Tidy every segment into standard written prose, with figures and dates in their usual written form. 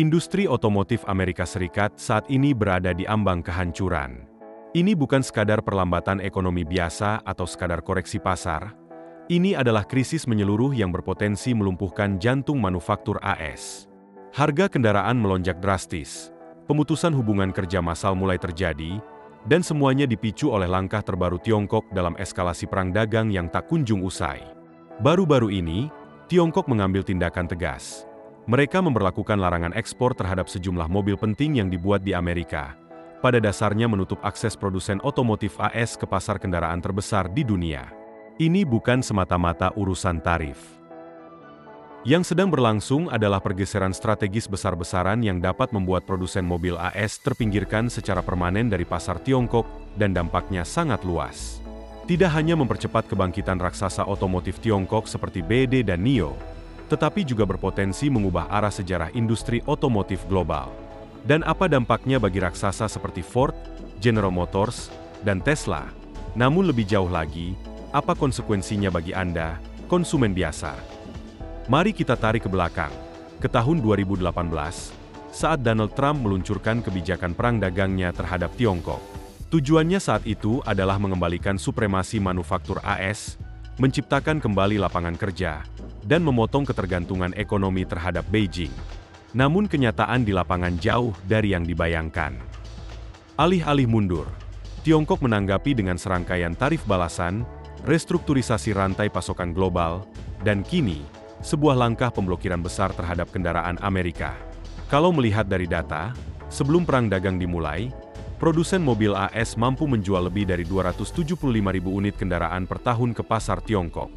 Industri otomotif Amerika Serikat saat ini berada di ambang kehancuran. Ini bukan sekadar perlambatan ekonomi biasa atau sekadar koreksi pasar. Ini adalah krisis menyeluruh yang berpotensi melumpuhkan jantung manufaktur AS. Harga kendaraan melonjak drastis, pemutusan hubungan kerja massal mulai terjadi, dan semuanya dipicu oleh langkah terbaru Tiongkok dalam eskalasi perang dagang yang tak kunjung usai. Baru-baru ini, Tiongkok mengambil tindakan tegas. Mereka memberlakukan larangan ekspor terhadap sejumlah mobil penting yang dibuat di Amerika. Pada dasarnya menutup akses produsen otomotif AS ke pasar kendaraan terbesar di dunia. Ini bukan semata-mata urusan tarif. Yang sedang berlangsung adalah pergeseran strategis besar-besaran yang dapat membuat produsen mobil AS terpinggirkan secara permanen dari pasar Tiongkok dan dampaknya sangat luas. Tidak hanya mempercepat kebangkitan raksasa otomotif Tiongkok seperti BYD dan NIO, tetapi juga berpotensi mengubah arah sejarah industri otomotif global. Dan apa dampaknya bagi raksasa seperti Ford, General Motors, dan Tesla? Namun lebih jauh lagi, apa konsekuensinya bagi Anda, konsumen biasa? Mari kita tarik ke belakang, ke tahun 2018, saat Donald Trump meluncurkan kebijakan perang dagangnya terhadap Tiongkok. Tujuannya saat itu adalah mengembalikan supremasi manufaktur AS, menciptakan kembali lapangan kerja, dan memotong ketergantungan ekonomi terhadap Beijing. Namun kenyataan di lapangan jauh dari yang dibayangkan. Alih-alih mundur, Tiongkok menanggapi dengan serangkaian tarif balasan, restrukturisasi rantai pasokan global, dan kini, sebuah langkah pemblokiran besar terhadap kendaraan Amerika. Kalau melihat dari data, sebelum perang dagang dimulai, produsen mobil AS mampu menjual lebih dari 275.000 unit kendaraan per tahun ke pasar Tiongkok.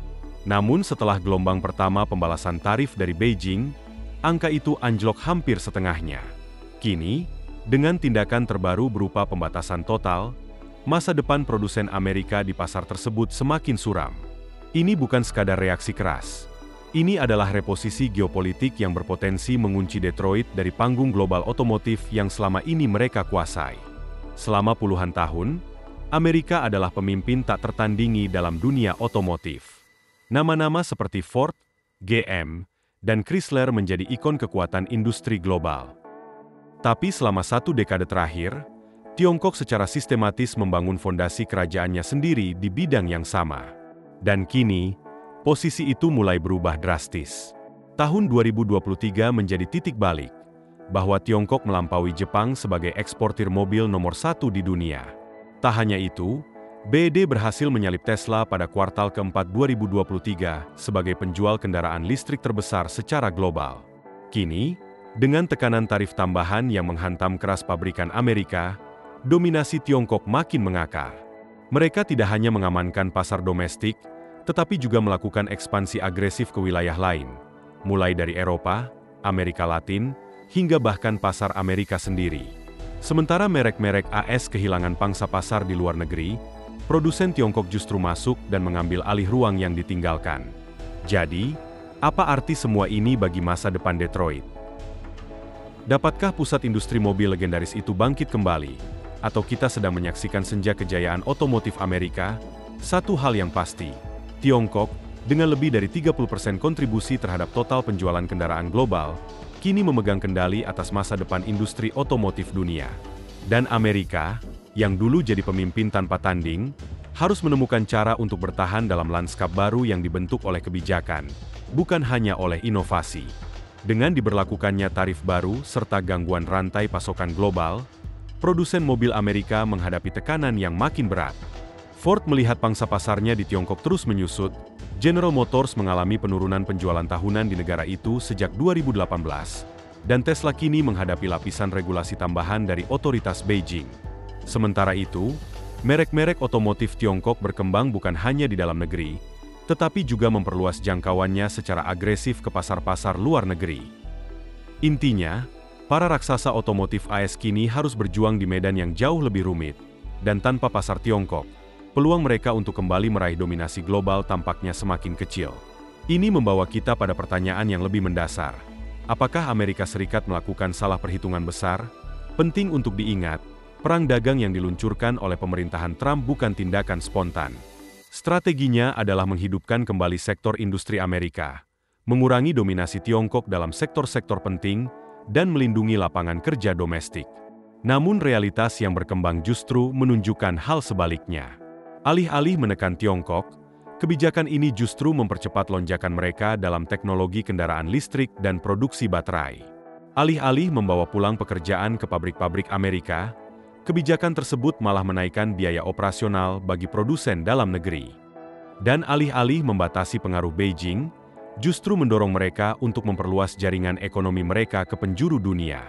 Namun setelah gelombang pertama pembalasan tarif dari Beijing, angka itu anjlok hampir setengahnya. Kini, dengan tindakan terbaru berupa pembatasan total, masa depan produsen Amerika di pasar tersebut semakin suram. Ini bukan sekadar reaksi keras. Ini adalah reposisi geopolitik yang berpotensi mengunci Detroit dari panggung global otomotif yang selama ini mereka kuasai. Selama puluhan tahun, Amerika adalah pemimpin tak tertandingi dalam dunia otomotif. Nama-nama seperti Ford, GM, dan Chrysler menjadi ikon kekuatan industri global. Tapi selama satu dekade terakhir, Tiongkok secara sistematis membangun fondasi kerajaannya sendiri di bidang yang sama. Dan kini, posisi itu mulai berubah drastis. Tahun 2023 menjadi titik balik, bahwa Tiongkok melampaui Jepang sebagai eksportir mobil nomor 1 di dunia. Tak hanya itu, BYD berhasil menyalip Tesla pada kuartal keempat 2023 sebagai penjual kendaraan listrik terbesar secara global. Kini, dengan tekanan tarif tambahan yang menghantam keras pabrikan Amerika, dominasi Tiongkok makin mengakar. Mereka tidak hanya mengamankan pasar domestik, tetapi juga melakukan ekspansi agresif ke wilayah lain, mulai dari Eropa, Amerika Latin, hingga bahkan pasar Amerika sendiri. Sementara merek-merek AS kehilangan pangsa pasar di luar negeri, produsen Tiongkok justru masuk dan mengambil alih ruang yang ditinggalkan. Jadi, apa arti semua ini bagi masa depan Detroit? Dapatkah pusat industri mobil legendaris itu bangkit kembali? Atau kita sedang menyaksikan senja kejayaan otomotif Amerika? Satu hal yang pasti, Tiongkok, dengan lebih dari 30% kontribusi terhadap total penjualan kendaraan global, kini memegang kendali atas masa depan industri otomotif dunia. Dan Amerika, yang dulu jadi pemimpin tanpa tanding, harus menemukan cara untuk bertahan dalam lanskap baru yang dibentuk oleh kebijakan, bukan hanya oleh inovasi. Dengan diberlakukannya tarif baru serta gangguan rantai pasokan global, produsen mobil Amerika menghadapi tekanan yang makin berat. Ford melihat pangsa pasarnya di Tiongkok terus menyusut, General Motors mengalami penurunan penjualan tahunan di negara itu sejak 2018, dan Tesla kini menghadapi lapisan regulasi tambahan dari otoritas Beijing. Sementara itu, merek-merek otomotif Tiongkok berkembang bukan hanya di dalam negeri, tetapi juga memperluas jangkauannya secara agresif ke pasar-pasar luar negeri. Intinya, para raksasa otomotif AS kini harus berjuang di medan yang jauh lebih rumit, dan tanpa pasar Tiongkok, peluang mereka untuk kembali meraih dominasi global tampaknya semakin kecil. Ini membawa kita pada pertanyaan yang lebih mendasar. Apakah Amerika Serikat melakukan salah perhitungan besar? Penting untuk diingat, perang dagang yang diluncurkan oleh pemerintahan Trump bukan tindakan spontan. Strateginya adalah menghidupkan kembali sektor industri Amerika, mengurangi dominasi Tiongkok dalam sektor-sektor penting, dan melindungi lapangan kerja domestik. Namun realitas yang berkembang justru menunjukkan hal sebaliknya. Alih-alih menekan Tiongkok, kebijakan ini justru mempercepat lonjakan mereka dalam teknologi kendaraan listrik dan produksi baterai. Alih-alih membawa pulang pekerjaan ke pabrik-pabrik Amerika, kebijakan tersebut malah menaikkan biaya operasional bagi produsen dalam negeri. Dan alih-alih membatasi pengaruh Beijing, justru mendorong mereka untuk memperluas jaringan ekonomi mereka ke penjuru dunia.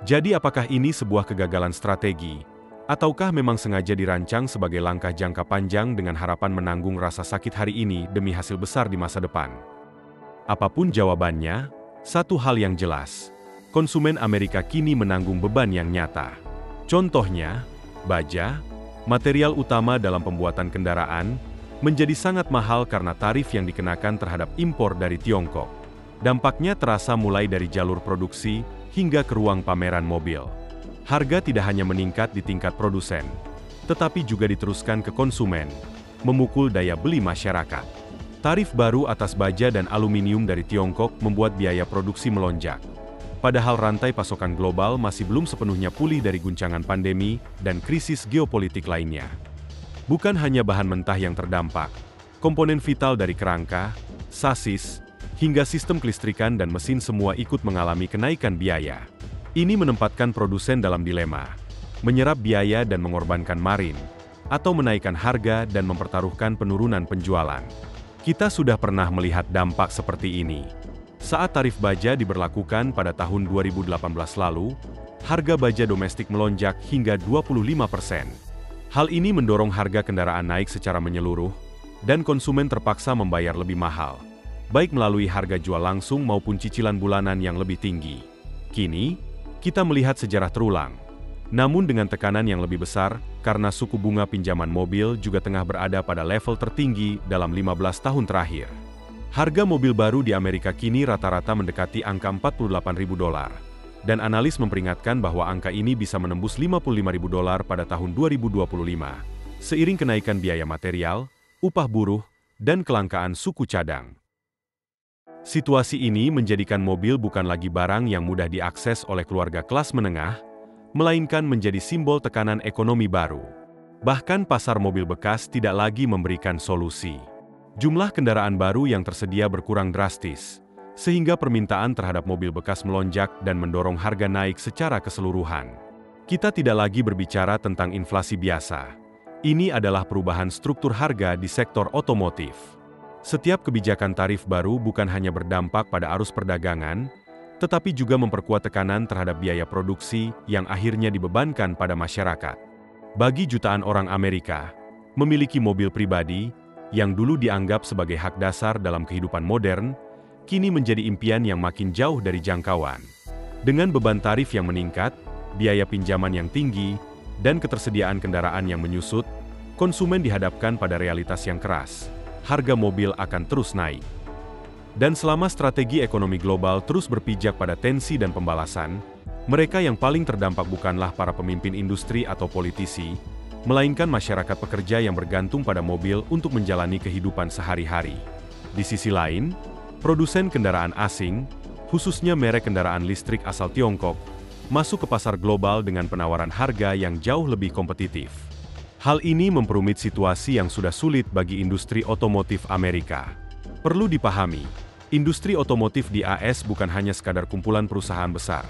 Jadi apakah ini sebuah kegagalan strategi, ataukah memang sengaja dirancang sebagai langkah jangka panjang dengan harapan menanggung rasa sakit hari ini demi hasil besar di masa depan? Apapun jawabannya, satu hal yang jelas, konsumen Amerika kini menanggung beban yang nyata. Contohnya, baja, material utama dalam pembuatan kendaraan, menjadi sangat mahal karena tarif yang dikenakan terhadap impor dari Tiongkok. Dampaknya terasa mulai dari jalur produksi hingga ke ruang pameran mobil. Harga tidak hanya meningkat di tingkat produsen, tetapi juga diteruskan ke konsumen, memukul daya beli masyarakat. Tarif baru atas baja dan aluminium dari Tiongkok membuat biaya produksi melonjak. Padahal rantai pasokan global masih belum sepenuhnya pulih dari guncangan pandemi dan krisis geopolitik lainnya. Bukan hanya bahan mentah yang terdampak, komponen vital dari kerangka, sasis, hingga sistem kelistrikan dan mesin semua ikut mengalami kenaikan biaya. Ini menempatkan produsen dalam dilema, menyerap biaya dan mengorbankan margin, atau menaikkan harga dan mempertaruhkan penurunan penjualan. Kita sudah pernah melihat dampak seperti ini. Saat tarif baja diberlakukan pada tahun 2018 lalu, harga baja domestik melonjak hingga 25%. Hal ini mendorong harga kendaraan naik secara menyeluruh, dan konsumen terpaksa membayar lebih mahal, baik melalui harga jual langsung maupun cicilan bulanan yang lebih tinggi. Kini, kita melihat sejarah terulang, namun dengan tekanan yang lebih besar karena suku bunga pinjaman mobil juga tengah berada pada level tertinggi dalam 15 tahun terakhir. Harga mobil baru di Amerika kini rata-rata mendekati angka $48.000, dan analis memperingatkan bahwa angka ini bisa menembus $55.000 pada tahun 2025, seiring kenaikan biaya material, upah buruh, dan kelangkaan suku cadang. Situasi ini menjadikan mobil bukan lagi barang yang mudah diakses oleh keluarga kelas menengah, melainkan menjadi simbol tekanan ekonomi baru. Bahkan pasar mobil bekas tidak lagi memberikan solusi. Jumlah kendaraan baru yang tersedia berkurang drastis, sehingga permintaan terhadap mobil bekas melonjak dan mendorong harga naik secara keseluruhan. Kita tidak lagi berbicara tentang inflasi biasa. Ini adalah perubahan struktur harga di sektor otomotif. Setiap kebijakan tarif baru bukan hanya berdampak pada arus perdagangan, tetapi juga memperkuat tekanan terhadap biaya produksi yang akhirnya dibebankan pada masyarakat. Bagi jutaan orang Amerika, memiliki mobil pribadi, yang dulu dianggap sebagai hak dasar dalam kehidupan modern, kini menjadi impian yang makin jauh dari jangkauan. Dengan beban tarif yang meningkat, biaya pinjaman yang tinggi, dan ketersediaan kendaraan yang menyusut, konsumen dihadapkan pada realitas yang keras. Harga mobil akan terus naik. Dan selama strategi ekonomi global terus berpijak pada tensi dan pembalasan, mereka yang paling terdampak bukanlah para pemimpin industri atau politisi, melainkan masyarakat pekerja yang bergantung pada mobil untuk menjalani kehidupan sehari-hari. Di sisi lain, produsen kendaraan asing, khususnya merek kendaraan listrik asal Tiongkok, masuk ke pasar global dengan penawaran harga yang jauh lebih kompetitif. Hal ini memperumit situasi yang sudah sulit bagi industri otomotif Amerika. Perlu dipahami, industri otomotif di AS bukan hanya sekadar kumpulan perusahaan besar.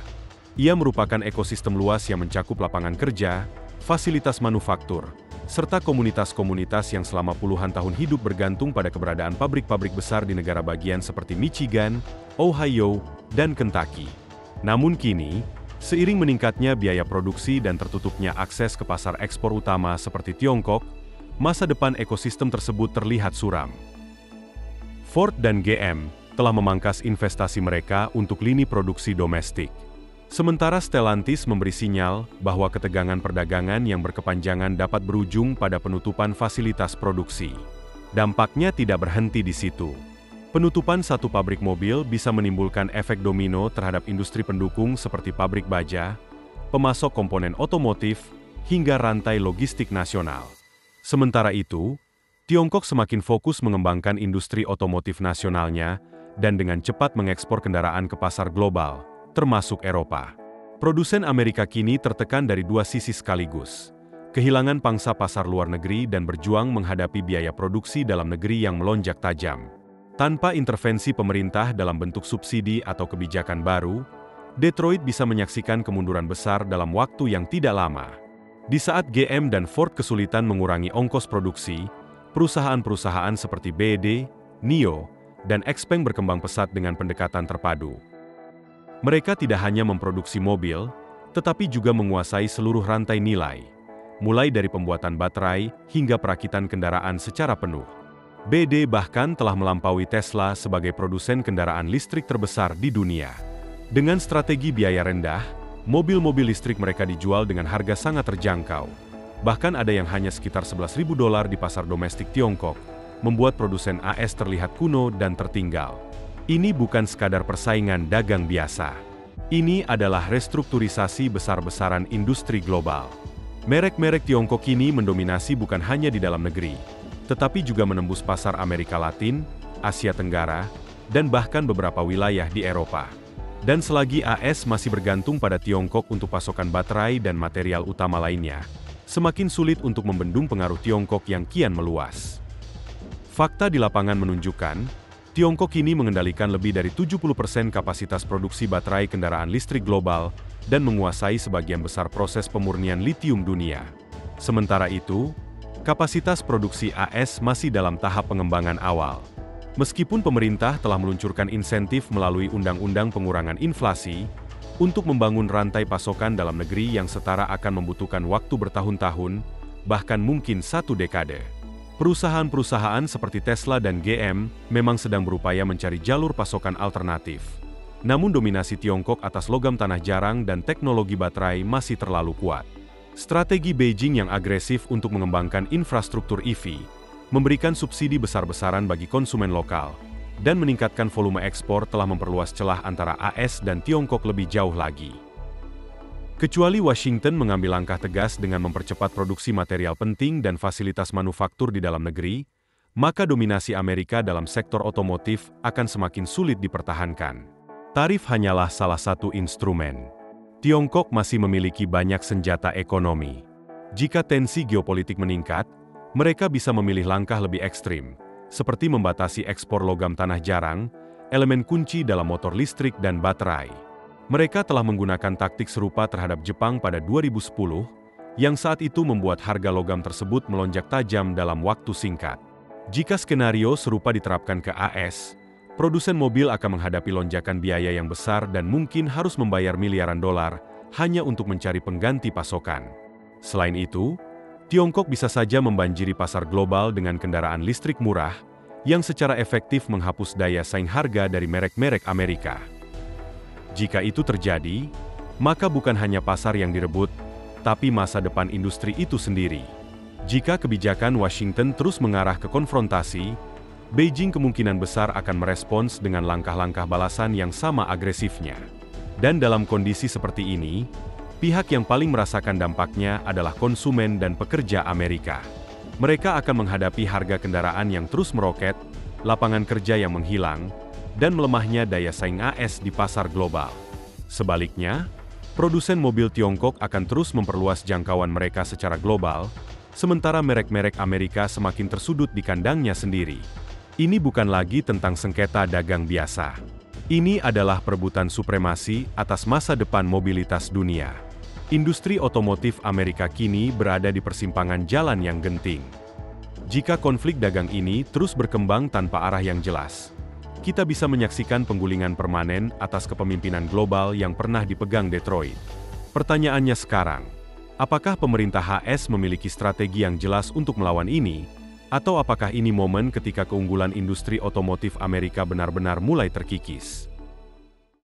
Ia merupakan ekosistem luas yang mencakup lapangan kerja, fasilitas manufaktur, serta komunitas-komunitas yang selama puluhan tahun hidup bergantung pada keberadaan pabrik-pabrik besar di negara bagian seperti Michigan, Ohio, dan Kentucky. Namun kini, seiring meningkatnya biaya produksi dan tertutupnya akses ke pasar ekspor utama seperti Tiongkok, masa depan ekosistem tersebut terlihat suram. Ford dan GM telah memangkas investasi mereka untuk lini produksi domestik. Sementara Stellantis memberi sinyal bahwa ketegangan perdagangan yang berkepanjangan dapat berujung pada penutupan fasilitas produksi. Dampaknya tidak berhenti di situ. Penutupan satu pabrik mobil bisa menimbulkan efek domino terhadap industri pendukung seperti pabrik baja, pemasok komponen otomotif, hingga rantai logistik nasional. Sementara itu, Tiongkok semakin fokus mengembangkan industri otomotif nasionalnya dan dengan cepat mengekspor kendaraan ke pasar global, termasuk Eropa. Produsen Amerika kini tertekan dari dua sisi sekaligus. Kehilangan pangsa pasar luar negeri dan berjuang menghadapi biaya produksi dalam negeri yang melonjak tajam. Tanpa intervensi pemerintah dalam bentuk subsidi atau kebijakan baru, Detroit bisa menyaksikan kemunduran besar dalam waktu yang tidak lama. Di saat GM dan Ford kesulitan mengurangi ongkos produksi, perusahaan-perusahaan seperti BED, NIO, dan XPeng berkembang pesat dengan pendekatan terpadu. Mereka tidak hanya memproduksi mobil, tetapi juga menguasai seluruh rantai nilai, mulai dari pembuatan baterai hingga perakitan kendaraan secara penuh. BED bahkan telah melampaui Tesla sebagai produsen kendaraan listrik terbesar di dunia. Dengan strategi biaya rendah, mobil-mobil listrik mereka dijual dengan harga sangat terjangkau. Bahkan ada yang hanya sekitar $11.000 di pasar domestik Tiongkok, membuat produsen AS terlihat kuno dan tertinggal. Ini bukan sekadar persaingan dagang biasa. Ini adalah restrukturisasi besar-besaran industri global. Merek-merek Tiongkok kini mendominasi bukan hanya di dalam negeri, tetapi juga menembus pasar Amerika Latin, Asia Tenggara, dan bahkan beberapa wilayah di Eropa. Dan selagi AS masih bergantung pada Tiongkok untuk pasokan baterai dan material utama lainnya, semakin sulit untuk membendung pengaruh Tiongkok yang kian meluas. Fakta di lapangan menunjukkan, Tiongkok kini mengendalikan lebih dari 70% kapasitas produksi baterai kendaraan listrik global dan menguasai sebagian besar proses pemurnian litium dunia. Sementara itu, kapasitas produksi AS masih dalam tahap pengembangan awal. Meskipun pemerintah telah meluncurkan insentif melalui Undang-Undang Pengurangan Inflasi untuk membangun rantai pasokan dalam negeri yang setara akan membutuhkan waktu bertahun-tahun, bahkan mungkin 1 dekade. Perusahaan-perusahaan seperti Tesla dan GM memang sedang berupaya mencari jalur pasokan alternatif. Namun dominasi Tiongkok atas logam tanah jarang dan teknologi baterai masih terlalu kuat. Strategi Beijing yang agresif untuk mengembangkan infrastruktur EV, memberikan subsidi besar-besaran bagi konsumen lokal, dan meningkatkan volume ekspor telah memperluas celah antara AS dan Tiongkok lebih jauh lagi. Kecuali Washington mengambil langkah tegas dengan mempercepat produksi material penting dan fasilitas manufaktur di dalam negeri, maka dominasi Amerika dalam sektor otomotif akan semakin sulit dipertahankan. Tarif hanyalah salah satu instrumen. Tiongkok masih memiliki banyak senjata ekonomi. Jika tensi geopolitik meningkat, mereka bisa memilih langkah lebih ekstrim, seperti membatasi ekspor logam tanah jarang, elemen kunci dalam motor listrik dan baterai. Mereka telah menggunakan taktik serupa terhadap Jepang pada 2010, yang saat itu membuat harga logam tersebut melonjak tajam dalam waktu singkat. Jika skenario serupa diterapkan ke AS, produsen mobil akan menghadapi lonjakan biaya yang besar dan mungkin harus membayar miliaran dolar hanya untuk mencari pengganti pasokan. Selain itu, Tiongkok bisa saja membanjiri pasar global dengan kendaraan listrik murah, yang secara efektif menghapus daya saing harga dari merek-merek Amerika. Jika itu terjadi, maka bukan hanya pasar yang direbut, tapi masa depan industri itu sendiri. Jika kebijakan Washington terus mengarah ke konfrontasi, Beijing kemungkinan besar akan merespons dengan langkah-langkah balasan yang sama agresifnya. Dan dalam kondisi seperti ini, pihak yang paling merasakan dampaknya adalah konsumen dan pekerja Amerika. Mereka akan menghadapi harga kendaraan yang terus meroket, lapangan kerja yang menghilang, dan melemahnya daya saing AS di pasar global. Sebaliknya, produsen mobil Tiongkok akan terus memperluas jangkauan mereka secara global, sementara merek-merek Amerika semakin tersudut di kandangnya sendiri. Ini bukan lagi tentang sengketa dagang biasa. Ini adalah perebutan supremasi atas masa depan mobilitas dunia. Industri otomotif Amerika kini berada di persimpangan jalan yang genting. Jika konflik dagang ini terus berkembang tanpa arah yang jelas, kita bisa menyaksikan penggulingan permanen atas kepemimpinan global yang pernah dipegang Detroit. Pertanyaannya sekarang, apakah pemerintah AS memiliki strategi yang jelas untuk melawan ini, atau apakah ini momen ketika keunggulan industri otomotif Amerika benar-benar mulai terkikis?